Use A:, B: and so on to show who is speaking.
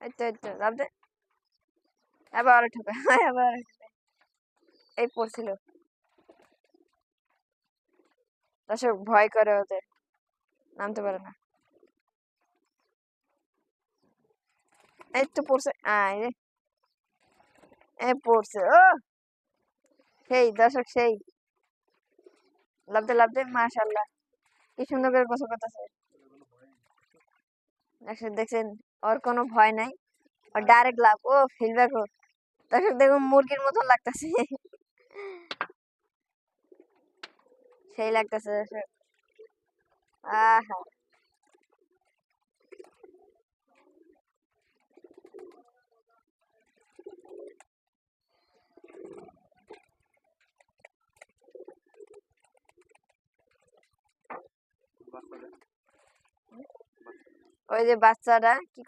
A: এই তো লাভ দে। আবার ঠোকা আবার এই পড়ছিল। দর্শক ভয় করে ওদের, নামতে পারে না। এই তো পড়ছে, আয় রে, এই পড়ছে ও, সেই দর্শক সেই লাভ দে মাশাআল্লাহ, কি সুন্দর করে গোসল করতেছে। দর্শক দেখছেন, ওর কোনো ভয় নাই, আর ডাইরেক্ট লাভ, ও ফিল্ডব্যাক ও। দর্শক দেখুন মুরগির মতন লাগতেছে, সেই লাগতেছে দর্শক। আহা, ওই যে বাচ্চাটা কি